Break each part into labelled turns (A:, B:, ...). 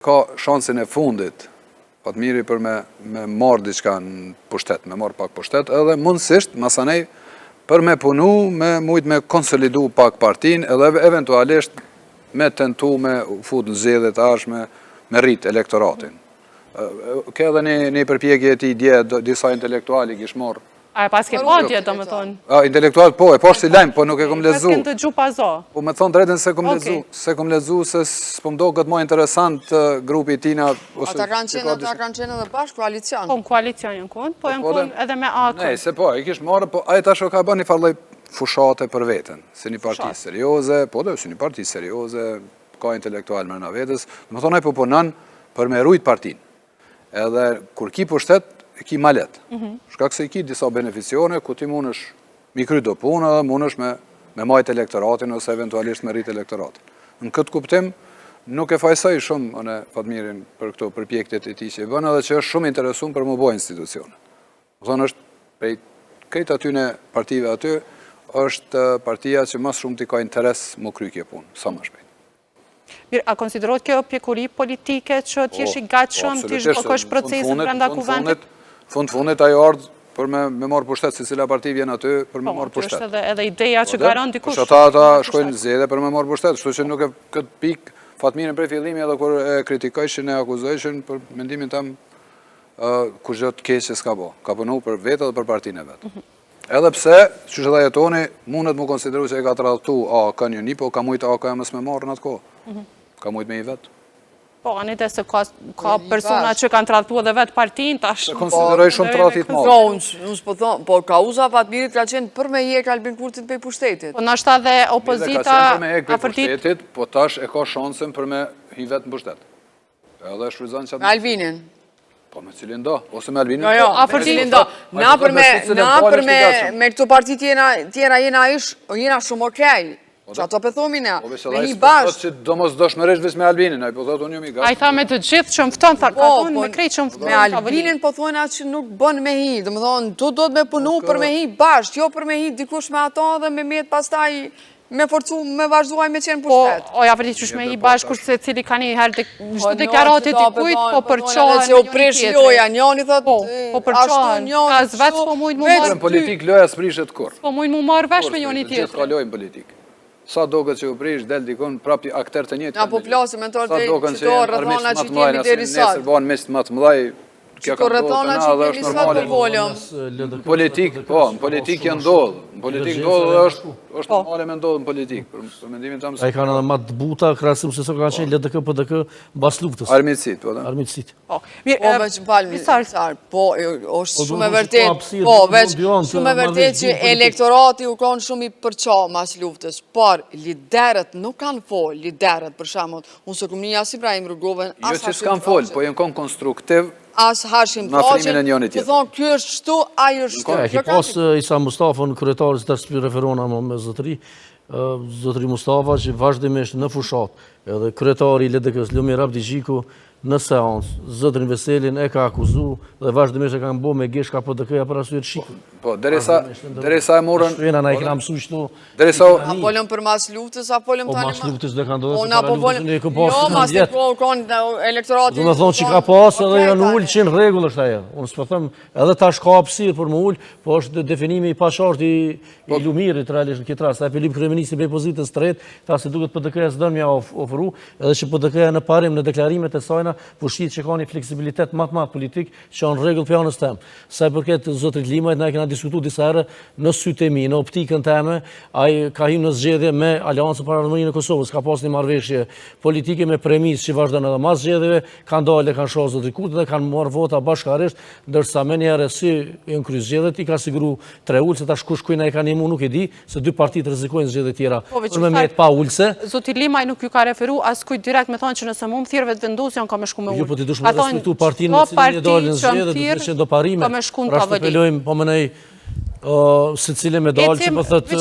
A: Ka shansin e fundit, Fatmiri për me marrë diçka në pushtet, me marrë pak pushtet, edhe mundësisht, masanej, për me punu, me mujtë me konsolidu pak partin, edhe eventualisht me tentu me fut në zgjedhjet ashme, me rrit elektoratin. Ke edhe një përpjekje e ti dje, disa intelektuali kish marrë.
B: A e pas ke patje, do me thonë?
A: Intelektual po, e pas si lajmë, po nuk e kom lezu.
B: Pas ke të gju pazo.
A: Po me thonë drejten se kom lezu, se s'po mdo këtë më interesant grupi tina.
C: Ata kanë qenë edhe bashkë koalicion.
B: Po në koalicion jënë konë, po jënë konë edhe me akën.
A: Ne, se po, i kishë marrë, po a e tash ka bërë një farloj fushate për veten, si një parti serioze, po dhe si një parti serioze, ka intelektual më në vetës, me thonë a i po punën për me rujt partin. Edhe kur ki pushtet, ki malet. Shkak se i ki disa beneficione, ku ti munësh mi kry do punë, dhe munësh me majt elektoratin, ose eventualisht me rrit elektoratin. Në këtë kuptim, nuk e fajsoj shumë në Fatmirin për këto përpjektet e ti që i bënë, edhe që është shumë interesum për më bojë institucione. Thonë është, prej krejt aty në partive aty, është partia që mas shumë ti ka interes më kry kje punë, sa më shpejt.
B: Mirë, a konsiderot kjo pjekuri politike që t'jesh i gatshëm, t'i zhblokësh procesin brenda kuvendit?
A: Fund ajo ardhë për me marrë pushtet, si cila parti vjen aty për me marrë pushtet.
B: Po, edhe ideja që garon dikush.
A: Ata shkojnë zgjedhje për me marrë pushtet, shtu që nuk e këtë pik Fatmirin prej fillimi edhe kur e kritikojshin e akuzojshin për mendimin tem kur gjë të keq që s'ka bo. Ka punu për vetë edhe për partinë e vetë. Edhe pse, që që da jetoni, mundet mu konsideru që e ka të radhtu AK një po ka mujtë AK mësë me marrë në atë kohë. Ka mujtë me i vetë.
B: Po, anite se ka persona që kanë tradhtu edhe vetë partin, tash...
A: Se konsideroj shumë tradhtit marrë.
C: Po, unë s'po thonë, po ka uza Fatmirit ka qenë për me jek Albin Kurtit për i pushtetit.
B: Po, nështë dhe opozita...
A: Ka qenë për me jek për pushtetit, po tash e ka shansën për me hi vetë në pushtet. Edhe shfryzon që...
C: Me Albinin?
A: Po, me cilin do, ose me Albinin...
C: Jo, me cilin do. Na për me këto partit tjera jena shumë okej. Që ato pëthomi ne, me hi bashkë.
A: Që do mos dosh më resh vis me Albinin, a i po thotë unë jam i gashtë.
B: A i tha me të gjithë që më fëton, tha katon me krejtë që më fëton.
C: Me Albinin po thonë atë që nuk bën me hi, dhe më thonë, do të me punu për me hi bashkë, jo për me hi dikush me ato dhe me metë pastaj me forcu, me vazhduaj me qenë pushtet.
B: Po, oja vërti qësh me hi bashkë, kurse cili ka një herë në deklaratit i kujtë, po përqohen
C: që u prish loja, njoni thot,
B: po përqohen, ka zveç po mujnë mu marrë.
A: Në politik loja s'prishet kur.
B: Po mujnë mu marrë vesh me njoni tjetër.
A: Gjithë kalojnë politik. Sa doket që u prish, del dikon prapti akter të njëtë.
C: Ja, po plasë, mentor të qëto rëthona që kemi deri sot.
A: Nesër banë mes të më të mëdhaj,
C: që ko rëthona që kemi sot për volëm.
A: Politik, po, në politik janë ndodhë. Në politik ndodhë dhe është normale me ndodhë në politik. Për mendimin të mësë.
D: A i kanë edhe ma të buta, krasim se so kanë qenë LDK, PDK, bas luftës.
A: Armitësit, po da.
D: Armitësit.
C: Po, veç më palmi, po, është shumë e vërtet, po, veç shumë e vërtet që elektorati u konë shumë i përqa mas luftës, por liderët nuk kanë fol, liderët për shamot, unë së këmë një as Ibrahim Rrugovën,
A: jo që s'kanë fol, po jenë konë konstruktiv,
C: as Hashim Thaçi, të thonë, kjo është shtu, ajo është shtu.
D: Ki pas Isa Mustafa në kryetarës të spi referona me zotëri Mustafa, që vazhdimisht në fushat, edhe kryetari i LDK-s Lumir Abdi Gjiku, në seans, zotërin Veselin e ka akuzu dhe vazhdimisht e kanë bo me gesh ka PDK-ja për asyjet shikë.
A: Po, derisa e morën...
D: Shtuena na i këna mësu shtu...
C: A polëm për mas luftës, a polëm
D: tani... Po, mas luftës dhe kanë dojë,
C: se para luftës në e këpasë
D: në
C: mas të konë elektorati...
D: Do me thonë që ka pasë edhe janë ullë që në regullë është aje. Unë s'po thëmë, edhe ta shka apsirë për më ullë, po është definimi i pashartë i Lumirit, realisht në këtë rast. Ta e Filip Kryeministri për pozitës të rejtë, ta se duket PDK-ja s'dën mja ofru, edhe që PDK-ja në parim në deklarimet e sajna, pushit që ka një fleksibilitet matë politik që janë regull për janës temë. Sa i përket zotrit Limajt, na e kena diskutu disa herë në sytemi, në optikën teme, a i ka him në zgjedhje me Aliansën për Ardhëmërinë e Kosovës, ka pas një marrëveshje politike me premis që vazhdojnë edhe mas zgjedhjeve, kanë dalë, kanë shohë zotrit Kurti dhe kanë marrë vota bashkarisht, ndërsa me një herë si në kryes zgjedhjet i ka siguru 3 ullë, se ta shkush kujna i ka një nuk e di, se 2 partit rrezikojnë zgjedhje tjera për me met pa ullëse.
B: Zoti Limaj nuk ju ka referu as kujt direkt me thonë që nëse mund thirrve të vendosë janë ka me shku me ullë.
D: Jo, po ti dush me respektu partinë me cilin e dalë në zgjedhje dhe të do parime. Pra shpëpelojmë po mënej se cilin me dalë që po thëtë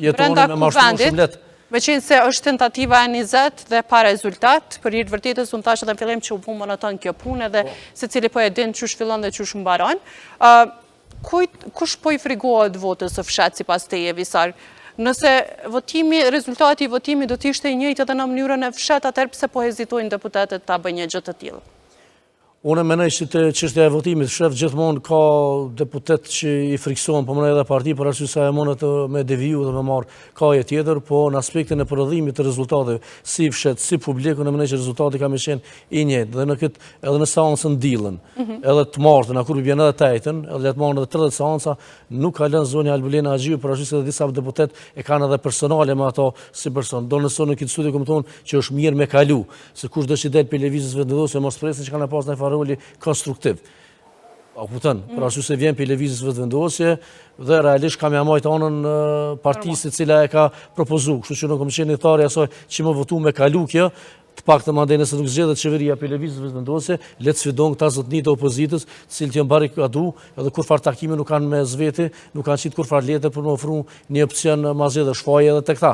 D: jetonë me mashtru shumë letë.
B: Me qenë se është tentativa e 20 dhe pa rezultat, për hirtë vërtetës unë thashë edhe në fillim që u punë në tonë kjo punë dhe se cili po e din që shfillon dhe që shmbaron. Kush po i frigohet votës së fshat si pas teje, Visar? Nëse rezultati i votimi do t'ishte i njëjtë edhe në mënyrën e fshet, atëherë pse po hezitojnë deputetet ta bëjnë një gjë të tillë?
D: Unë menoj që të çështja e votimit, shef gjithmonë ka deputet që i friksohen po mëna edhe parti, për arsye se ajo të me deviju dhe me marr kaje tjetër, po në aspektin e prodhimit të rezultateve, si fshet, si publiku, unë menoj që rezultati ka më qenë i njëjtë. Dhe në këtë edhe në seancën dillën, edhe të martën, kur vjen edhe tajtën, edhe të marrën edhe 30 seanca, nuk ka lënë zoni Albulena Axhiu, për arsye se disa deputet e kanë edhe personale me ato si person. Do nëse në këtë studio komenton që është mirë me kalu, se kush do të del për lëvizjes vendosur, mos presin që kanë pas roli konstruktiv. A kupton, për arsye se vjen për lëvizjes vetëvendosje dhe realisht kam jamajt anën partisë e cila e ka propozuar, kështu që nuk kam qenë i thari asaj që më votu me kalu kjo, të paktën mandej nëse nuk zgjedhet qeveria për lëvizjes vetëvendosje, le të sfidon këta zotënit e opozitës, të cilët janë barikadu, edhe kur far takime nuk kanë me zveti, nuk kanë qitë kur far letër për më ofru një opcion ma zgjedhë shfaqje edhe tek ta.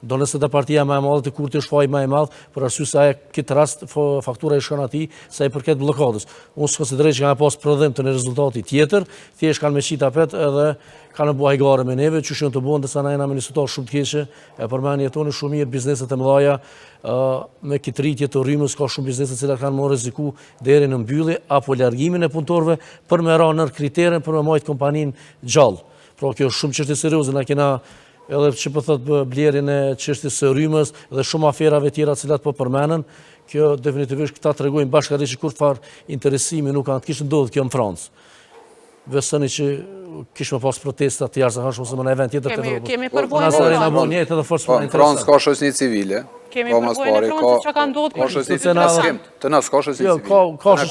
D: Do nëse të partia më e madhe të Kurti është faji më e madh, për arsye se ai këtë rast faktura i shkon atij sa i përket bllokadës. Unë konsideroj që kanë pas prodhim të në rezultati tjetër, thjesht kanë me qit tapet edhe kanë buaj gare me neve, që të buan disa na jena me një situatë shumë të keqe, e përmend jetoni shumë mirë bizneset e mëdha, me këtë rritje të rrymës ka shumë biznese që kanë më rreziku deri në mbyllje apo largimin e punëtorëve për me ra në kriterën për me majt kompaninë gjallë. Pra kjo është shumë çështje serioze, na kena edhe që po thot blerjen e çështjes së rrymës dhe shumë aferave tjera cilat po përmenen, kjo definitivisht këta tregojnë bashkërisht që kur far interesimi nuk kanë të kishte ndodhur kjo në Francë. Besoni që kishme pas protesta të jashtëzakonshme ose në event tjetër të Evropës.
B: Kemi përvojën
D: edhe forcë
A: në Francë ka shoqëni civile.
B: Kemi përvojën e Francës që ka ndodhur.
A: Ka shoqëni civile. Të nas ka shoqëni civile.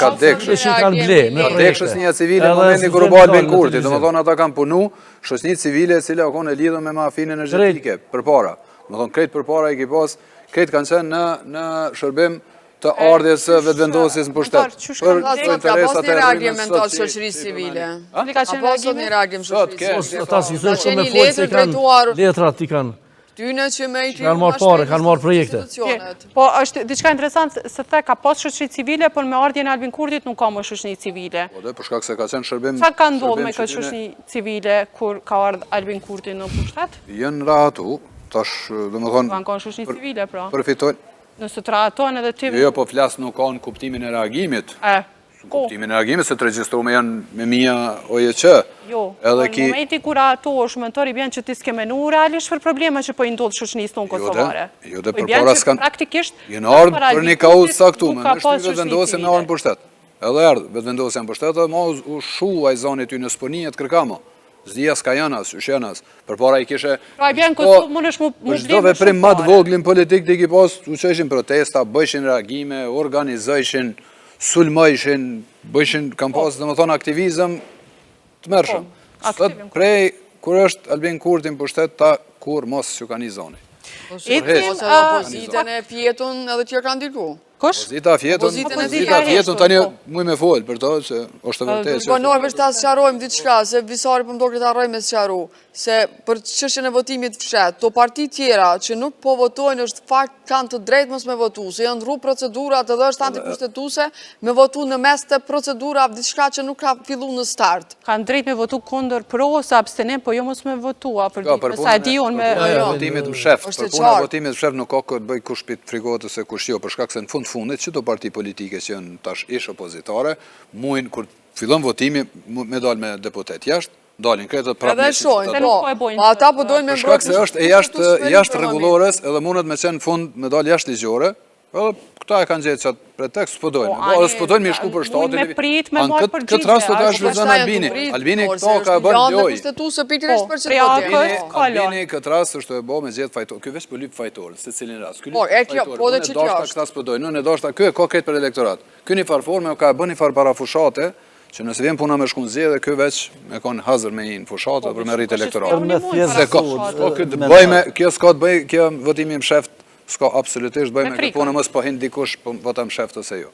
D: Ka dekshë që kanë ble me
A: dekshë shoqënia civile në momentin kur u bë Albin Kurti, domethënë ata kanë punu shoqëni civile e cila u kanë lidhur me mafinë energjetike përpara. Domethënë krejt përpara i ki pas, krejt kanë qenë në shërbim të ardhjes së vetëvendosjes në pushtet.
C: Për interesat e reglementat shoqërisë civile.
B: Ka qenë
C: një reagim shoqërisë civile.
D: Ata si thonë shumë me forcë kanë letrat i kanë.
C: Tyne që me i
D: kanë marrë parë, kanë marrë projekte.
B: Po është diçka interesant se the ka pas shoqëri civile, por me ardhjen e Albin Kurtit nuk ka më shoqëri civile.
A: Po dhe për shkak se ka qenë shërbim.
B: Çfarë ka ndodhur me këtë shoqëri civile kur ka ardhur Albin Kurti në pushtet?
A: Janë rahatu, tash domethënë.
B: Kanë qenë shoqëri civile pra.
A: Përfitojnë.
B: Nëse të rahatojnë edhe ti...
A: Jo, po flasë nuk ka në kuptimin e reagimit. Kuptimin e reagimit, se të registrume janë me mija OJQ.
B: Jo, në momenti kur ato është mentori, bjen që ti s'ke menu realisht për problema që po i ndodhë shoqënisë tonë kosovare.
A: Jo dhe përpara s'kan... Jënë ardhë për një kauzë saktume, në shtu vetëvendosje me ardhë në pushtet. Edhe ardhë vetëvendosje në pushtet, edhe ma u shu a i zonit ty në spënijet kërkama. Zdia s'ka janas, ushenas, për para i kishe...
B: Pra i bjenë Kosovë më nësh mu blime
A: shumë fare. Veprim ma të voglin politik të ki pas, u qeshin protesta, bëjshin reagime, organizojshin, sulmojshin, bëjshin, kam pas dhe më thonë aktivizm të mërshëm. Prej, kur është Albin Kurti në pushtet, ta kur mos që ka një zoni.
C: Ose opozitën e Fjetun edhe që kanë diku.
B: Kush?
A: Opozita Fjetun, tani muj me folë për to, që është të vërtet.
C: Po Norbert, ta sëqarojmë diçka, se visari për mdo këtë arrojmë e sëqaru, se për çështjen e votimit fshet, to parti tjera që nuk po votojnë është fakt kanë të drejtë mos me votu, se janë rru procedurat edhe është antipushtetuse me votu në mes të procedurave diçka që nuk ka fillu në start.
B: Kanë drejtë me votu kundër pro ose abstenim, po jo mos me votua, për sa e di unë me...
A: votimit më shef, për puna votimit më shef nuk ka këtë bëj kush pit frigotë se kush jo, për shkak se në fundit që të parti politike që janë tash ish opozitare, mujnë kur fillon votimi me dal me deputet jashtë, dalin kretët prapë
C: edhe shojnë, po ata po dojnë me mbrojtë...
A: Për shkak se është e jashtë regulores edhe mundet me qenë fund me dal jashtë ligjore, edhe këta e kanë gjetë qatë pretekst, s'po dojnë. Edhe s'po dojnë me shku për shtatin.
B: Me prit, me marë për gjithë.
A: Këtë rast të ka shvizan Albini. Albini këto ka e bërë loj. Albini këtë rast është e bo me gjithë fajtorë. Kjo veç për lypë fajtorë, se cilin rast. Kjo lypë fajtorë, në dashta këta s'po dojnë, në dashta kjo e ka kretë për elektorat. Kjo një farforme ka e bë një farë parafushate, që nëse vjen puna me shkun zje dhe kjo veç me konë hazër me një fushate për me rritë elektorat. Kjo s'ka të bëj, kjo votimi më sheft s'ka absolutisht bëj me këtë punë, mos po hinë dikush votëm sheft ose jo.